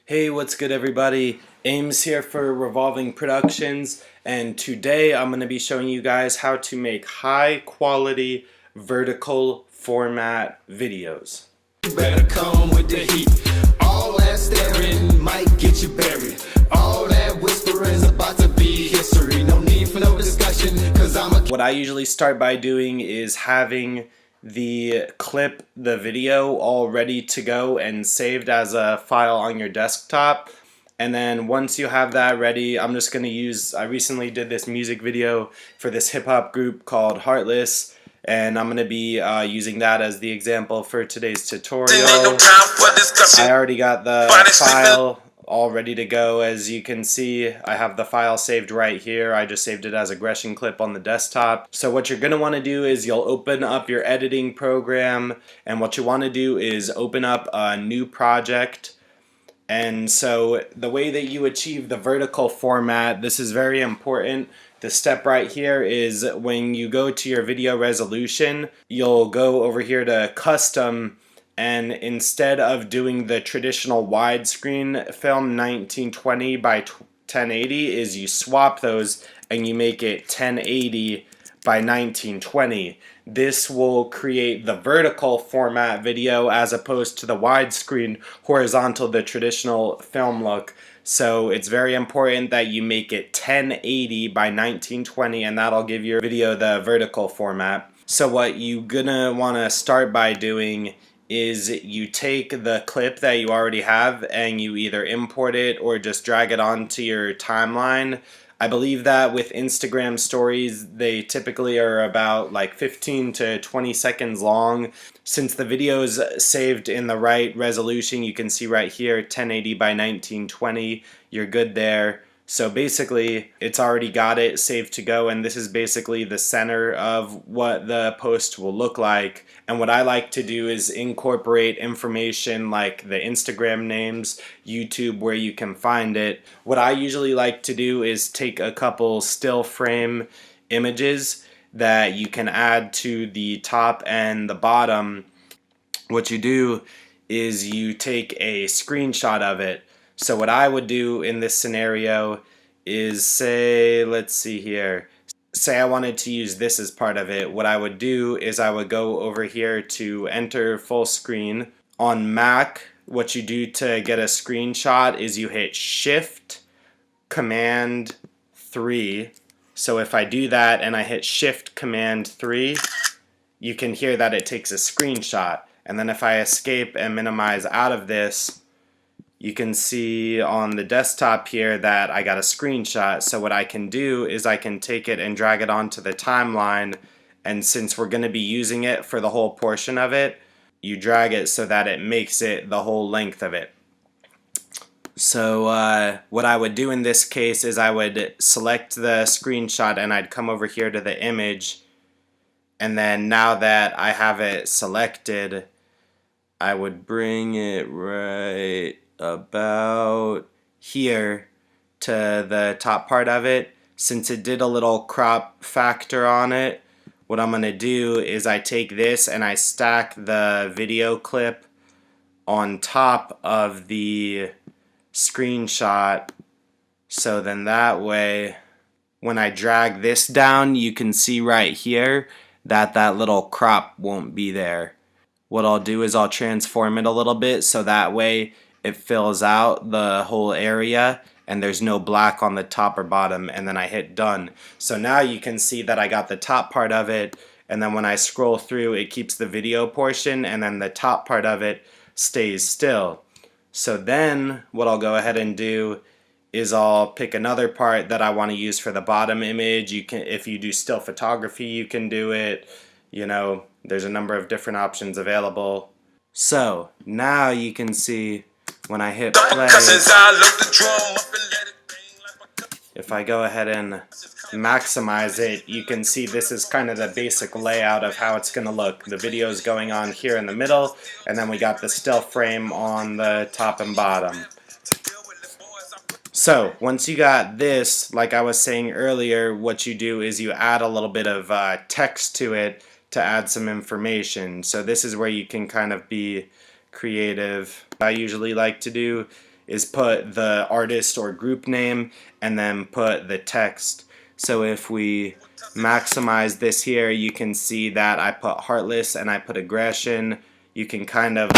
Hey, what's good everybody? Ames here for Revolving Productions, and today I'm going to be showing you guys how to make high quality vertical format videos. You better come with the heat. All that staring might get you buried. All that whispering's about to be history. No need for no discussion, cause What I usually start by doing is having the video all ready to go and saved as a file on your desktop. And then once you have that ready, I'm just going to I recently did this music video for this hip hop group called Heartless, and I'm going to be using that as the example for today's tutorial. I already got the file all ready to go. As you can see, I have the file saved right here. I just saved it as a Gression clip on the desktop. So what you're going to want to do is you'll open up your editing program, and what you want to do is open up a new project. And so the way that you achieve the vertical format, this is very important. The step right here is when you go to your video resolution, you'll go over here to custom, and instead of doing the traditional widescreen film 1920 by 1080 is you swap those and you make it 1080 by 1920. This will create the vertical format video as opposed to the widescreen horizontal, the traditional film look. So it's very important that you make it 1080 by 1920, and that'll give your video the vertical format. So what you're gonna want to start by doing is you take the clip that you already have and you either import it or just drag it onto your timeline. I believe that with Instagram stories, they typically are about like 15 to 20 seconds long. Since the video is saved in the right resolution, you can see right here 1080 by 1920, you're good there. So basically, it's already got it saved to go, and this is basically the center of what the post will look like. And what I like to do is incorporate information like the Instagram names, YouTube, where you can find it. What I usually like to do is take a couple still frame images that you can add to the top and the bottom. What you do is you take a screenshot of it. So what I would do in this scenario is say, let's see here, say I wanted to use this as part of it. What I would do is I would go over here to enter full screen. On Mac, what you do to get a screenshot is you hit Shift Command 3. So if I do that and I hit Shift Command 3, you can hear that it takes a screenshot. And then if I escape and minimize out of this, you can see on the desktop here that I got a screenshot. So what I can do is I can take it and drag it onto the timeline, and since we're going to be using it for the whole portion of it, you drag it so that it makes it the whole length of it. So what I would do in this case is I would select the screenshot and I'd come over here to the image, and then now that I have it selected, I would bring it right about here to the top part of it. Since it did a little crop factor on it, what I'm going to do is I take this and I stack the video clip on top of the screenshot, so then that way when I drag this down, you can see right here that that little crop won't be there. What I'll do is I'll transform it a little bit so that way it fills out the whole area and there's no black on the top or bottom, and then I hit done. So now you can see that I got the top part of it, and then when I scroll through it keeps the video portion and then the top part of it stays still. So then what I'll go ahead and do is I'll pick another part that I want to use for the bottom image. You can, if you do still photography, you can do it. You know, there's a number of different options available. So now you can see when I hit play, if I go ahead and maximize it, you can see this is kind of the basic layout of how it's going to look. The video is going on here in the middle, and then we got the still frame on the top and bottom. So once you got this, like I was saying earlier, what you do is you add a little bit of text to it to add some information. So this is where you can kind of be creative. I usually like to do is put the artist or group name and then put the text. So if we maximize this here, you can see that I put Heartless and I put Aggression. You can kind of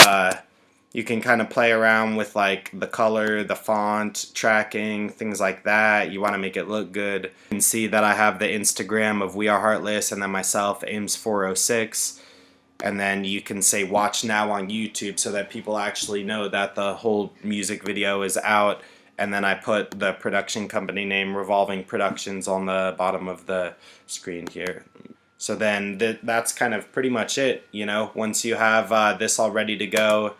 play around with like the color, the font, tracking, things like that. You want to make it look good. You can see that I have the Instagram of We Are Heartless and then myself, Ames406. And then you can say watch now on YouTube so that people actually know that the whole music video is out. And then I put the production company name, Revolving Productions, on the bottom of the screen here. So then that's kind of pretty much it, you know. Once you have this all ready to go,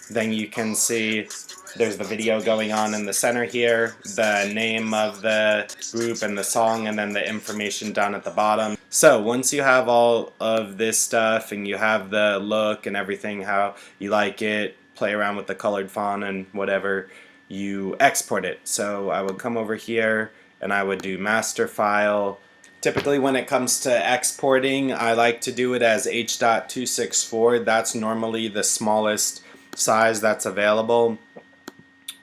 then you can see there's the video going on in the center here, the name of the group and the song, and then the information down at the bottom. So once you have all of this stuff and you have the look and everything, how you like it, play around with the colored font and whatever, you export it. So I would come over here and I would do master file. Typically when it comes to exporting, I like to do it as H.264. That's normally the smallest size that's available.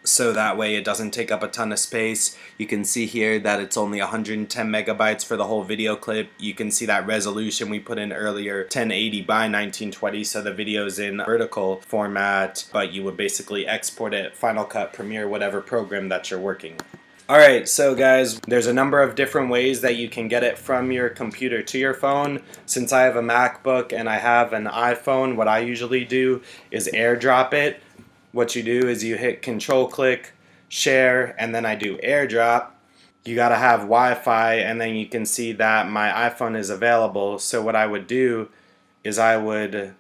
So that way it doesn't take up a ton of space. You can see here that it's only 110 megabytes for the whole video clip. You can see that resolution we put in earlier, 1080 by 1920, so the video's in vertical format, but you would basically export it, Final Cut, Premiere, whatever program that you're working. Alright, so guys, there's a number of different ways that you can get it from your computer to your phone. Since I have a MacBook and I have an iPhone, what I usually do is AirDrop it. What you do is you hit Control-click, Share, and then I do AirDrop. You gotta have Wi-Fi, and then you can see that my iPhone is available. So what I would do is I would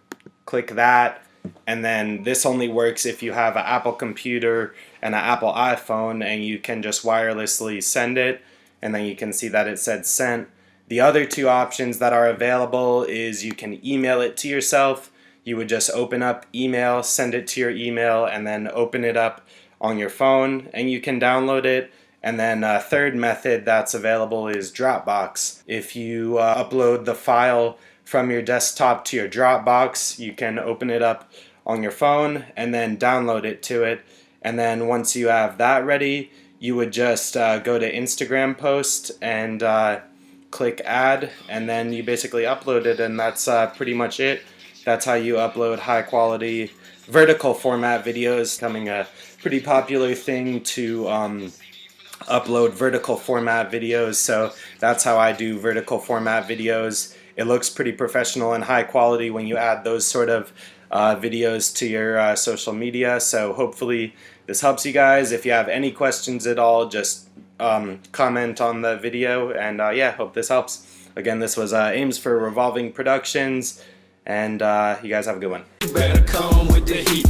click that, and then this only works if you have an Apple computer and an Apple iPhone, and you can just wirelessly send it, and then you can see that it said sent. The other two options that are available is you can email it to yourself. You would just open up email, send it to your email, and then open it up on your phone, and you can download it. And then a third method that's available is Dropbox. If you upload the file from your desktop to your Dropbox, you can open it up on your phone and then download it to it. And then once you have that ready, you would just go to Instagram post and click add, and then you basically upload it, and that's pretty much it. That's how you upload high quality vertical format videos. Becoming a pretty popular thing to upload vertical format videos, so that's how I do vertical format videos. It looks pretty professional and high quality when you add those sort of videos to your social media. So hopefully this helps you guys. If you have any questions at all, just comment on the video, and yeah, hope this helps. Again, this was Ames for Revolving Productions, and you guys have a good one. You better come with the heat.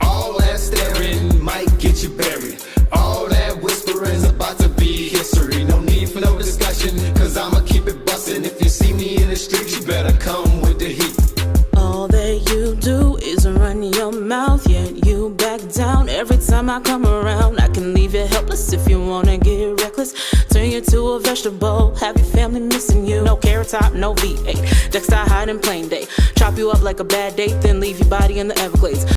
All that staring might get you buried. All that whispering's about to be history. No need for no discussion, cause I'ma keep it bustin'. If you see me in the streets, you better come with the heat. All that you do is run your mouth, yet you back down every time I come around. I can leave you helpless if you wanna get reckless. Turn you to a vegetable, have your family missing you. No Carrot Top, no V8, Dexter hide in plain day. Chop you up like a bad date, then leave your body in the Everglades.